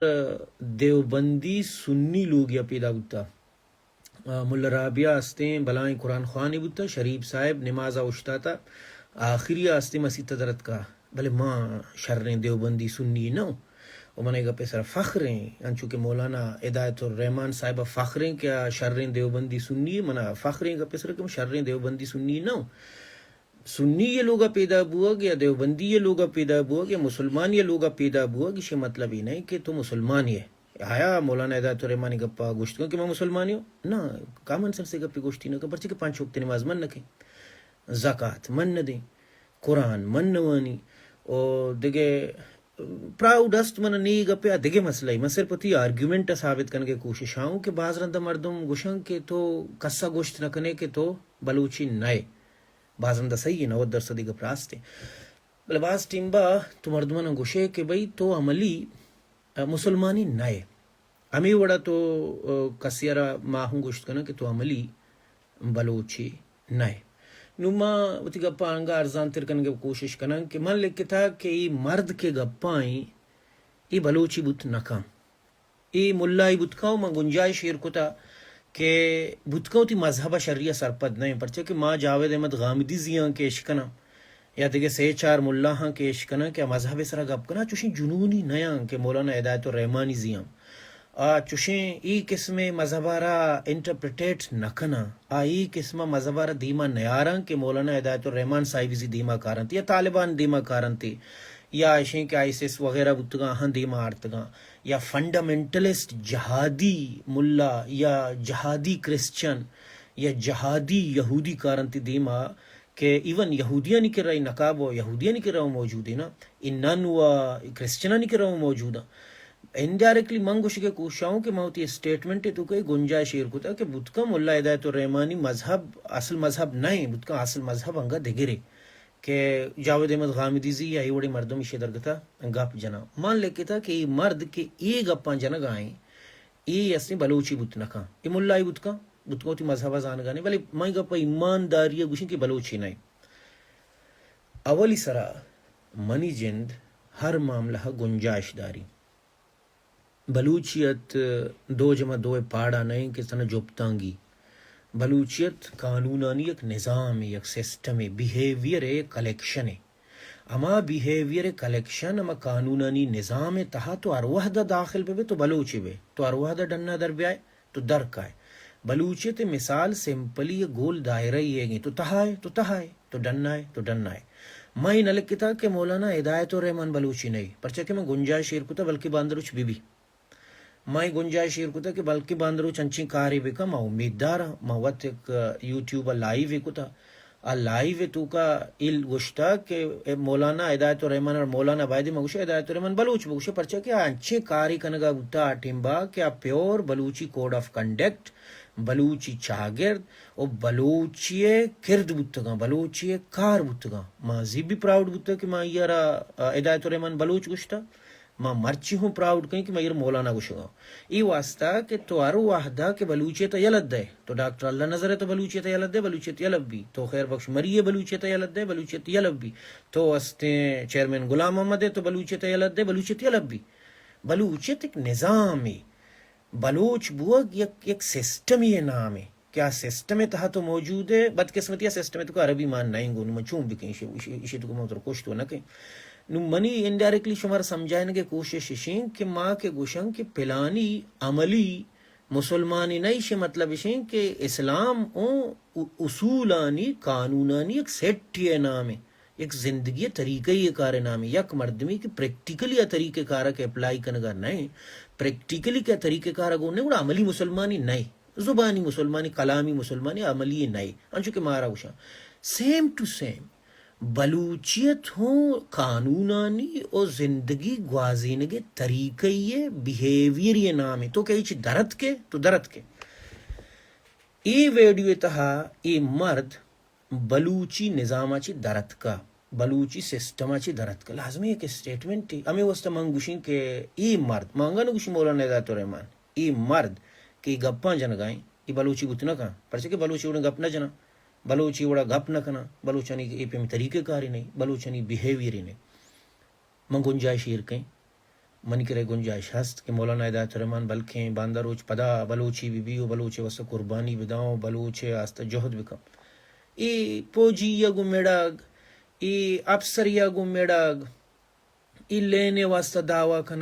دیوبندی سنی لوگ یا پیدا بودتا ملا رابعہ ہستے بلائیں قرآن خوانی بودتا شریف صاحب نمازہ اشتاتا آخری ہستے مسیح تدرت کا بھلے ماں شریں دیوبندی سنی نو وہ منہ گا پیسر فخریں انچو کہ مولانا ہدایت الرحمن صاحبہ فخریں کیا شریں دیوبندی سنی منہ فخریں گا پیسر کہ شریں دیوبندی سنی نو سنی یہ لوگا پیدا ہوا یا دیوبندی یہ لوگا پیدا ہوا یا مسلمان یہ لوگا پیدا ہوا کسی مطلب ہی نہیں کہ تو مسلمان ہی ہے آیا مولانا ہدایت الرحمانی گپا گوشت کہ میں مسلمان ہوں نا کامن سر سے گپی گوشتی نہ کہ پرچے کہ 5 وقت نماز من نکیں زکوٰۃ من نہ دیں قرآن من نوانی اور دیگے پراؤڈسٹ من نہیں گپے دیگے مسئلہ ہی میں صرف تی آرگیومنٹ ثابت کرنے کی کوشش آؤں کہ بعض رندہ مردم گوشن کہ تو کسا گوشت نہ کنے کہ تو بلوچی نئے بعض رندہ صحیح ہے 90% گپ راستے بلے بعض ٹیمبا تو مردمان گوشے کہ بھئی تو عملی مسلمانی نئے ہمیں وڑا تو کسیارا ماہوں گوشت کنا کہ تو عملی بلوچی نئے نما وتی گپا انگا ارزان تر کرنے کی کوشش کنا کہ من لکھ تھا کہ ای مرد کے گپائیں ای بلوچی بت نکام ای ملائی بتکاؤ میں گنجائش شیر کو تھا کہ بتکاؤ تی مذہبہ شریعہ سرپد نہیں پرچہ کہ ماں جاوید احمد غامدی زیاں کے اشکنا یا دیگے 3-4 ملا ہاں کے اشکنا کہ مذہب سرا گپ کنا چوشیں جنونی نیاں کہ مولانا ہدایت الرحمانی زیاں چوشیں ای قسم مذہبارا انٹرپریٹیٹ نکنا ای قسم مذہبارا دیما نیاراں کہ مولانا ہدایت الرحمان صاحبی زی دیما کارن تی یا طالبان دیما کارن تی یا اشیں کہ آئیسس وغیرہ بتگاں ہاں دیما آرتگاں یا فنڈامنٹلسٹ جہادی ملا یا جہادی کرسچن یا جہادی یہودی کارن تی دیما کہ ایون یہودیاں نہیں کر رہی نقاب و یہودیاں نہیں کر رہا ہوں موجود ہے نا انن و کرسچنہ نہیں کر رہا ہوں موجود ہے انڈائریکٹلی منگوش کے کوشاؤں کہ موتی اسٹیٹمنٹ ہے تو کہ گنجائش شیر کو تھا کہ بدکا ملا ہدایت الرحمانی مذہب اصل مذہب نہیں بدکا اصل مذہب انگا دگرے کہ جاوید احمد غامدی زی یا ایوڑی مردم شے درگتا گپ جنا مان لکھے تھا کہ ای مرد کے ای گپاں جنگ آئیں ای اسنی بلوچی بت نکاں ای ملائی بتکا بتکا تی مذہبہ زانگانے ولی مائی گپا ایمانداری گوشن کی بلوچی نہیں اولی سرا منی جند ہر معاملہ گنجائش داری بلوچیت 2+2 پاڑا نہیں کہ سنہ جبتانگی بلوچیت قانونانی ایک نظام ایک سسٹم بیہیویئر کلیکشن اما بیہیویئر کلیکشن اما قانونانی نظام تہا تو اروحدہ داخل پہ تو بلوچی بے تو اروحدہ ڈننا در بیائے تو در کائے بلوچیت مثال سمپلی گول دائرہ ہی ہے گی تو تہائے تو تہائے تو ڈننا ہے تو ڈننا ہے میں نلک کتا کہ مولانا ہدایت الرحمن بلوچی نہیں پرچہ کہ میں گنجائش شیر کو تھا بلکہ باندروچ بی بی مائی گنجائش شیر کو تھا کہ بلکہ باندرو چنچیں کاری بکا ما امید دارا ما وقت ایک یوٹیوب لائیو کو تھا لائیو تو کا ال گشتا کہ مولانا ہدایت الرحمن اور مولانا بائدی مگوشا ہدایت الرحمن بلوچ بگوشا پرچہ کہ انچے کاری کنگا بتا ٹیمبا کہ pure Balochi code of conduct Balochi چاگرد اور بلوچی کرد بتگاں بلوچی کار بتگاں ما زی بھی پراؤڈ بتا کہ ما یارا ہدایت الرحمن بلوچ گشتا ماں مرچی ہوں پراؤڈ کہیں کہ میں یہ مولانا گوشگاں ای واسطہ کہ تو ارو واحدہ کہ بلوچیت یلد دے تو ڈاکٹر اللہ نظر ہے تو بلوچیت یلد دے بلوچیت یلب بھی تو خیر بخش مریے بلوچیت یلد دے بلوچیت یلب بھی تو استے چیئرمین غلام محمد ہے تو بلوچیت یلد دے بلوچیت یلب بھی بلوچیت ایک نظام ہے بلوچ بوگ ایک سسٹم ہی نام ہے کیا سسٹم تہا تو موجود ہے بدقسمتی سسٹم تو عربی مان نہیں گو نما چون بھی کہیں اسے تو موتر کوش تو نہ کہیں نو منی انڈائریکٹلی شمار سمجھائنے کے کوشش شیں کہ ماں کے گوشن کہ پلانی عملی مسلمانی نہیں شے مطلب شیں کہ اسلام او اصولانی قانونانی ایک سیٹ یہ نام ہے ایک زندگی طریقہ یہ کار نام ہے یک مردمی کی پریکٹیکلی یا طریقہ کارا کے اپلائی کنگا نہیں پریکٹیکلی کیا طریقہ کارا گو نہیں وڑا عملی مسلمانی نہیں زبانی مسلمانی کلامی مسلمانی عملی نہیں انچو کہ مارا گوشا سیم ٹو سیم بلوچیت ہوں قانونانی اور زندگی گوازینگے طریقہ یہ بیہیویئر یہ نام ہے تو کہ ایچ درد کے تو درد کے ای ویڈیو تہا ای مرد بلوچی نظامہ چی درد کا بلوچی سسٹمہ چی درد کا لازمی ایک اسٹیٹمنٹ تھی ہمیں واسطہ منگوشیں کہ ای مرد مانگا نگوشی مولانا ہدایت الرحمن ای مرد کہ گپاں جنگائیں ای بلوچی گتنا کہاں پرچہ کہ بلوچی اڑیں گپ نہ جنا بلوچی وڑا گپ نہ کنا بلوچانی ایپی میں طریقہ کاری نہیں بلوچانی بیہیویئر ہی نہیں من گنجائش شیر کہیں من کرے گنجائش ہست کہ مولانا ہدایت الرحمان بلکھیں باندہ روچ پدا بلوچی بی بیو بلوچے وسا قربانی بداؤں بلوچے آستہ جہد بکم ای پوجی یگو میڑاگ ای افسر یگو میڑاگ ای لینے واسطہ دعویٰ کنا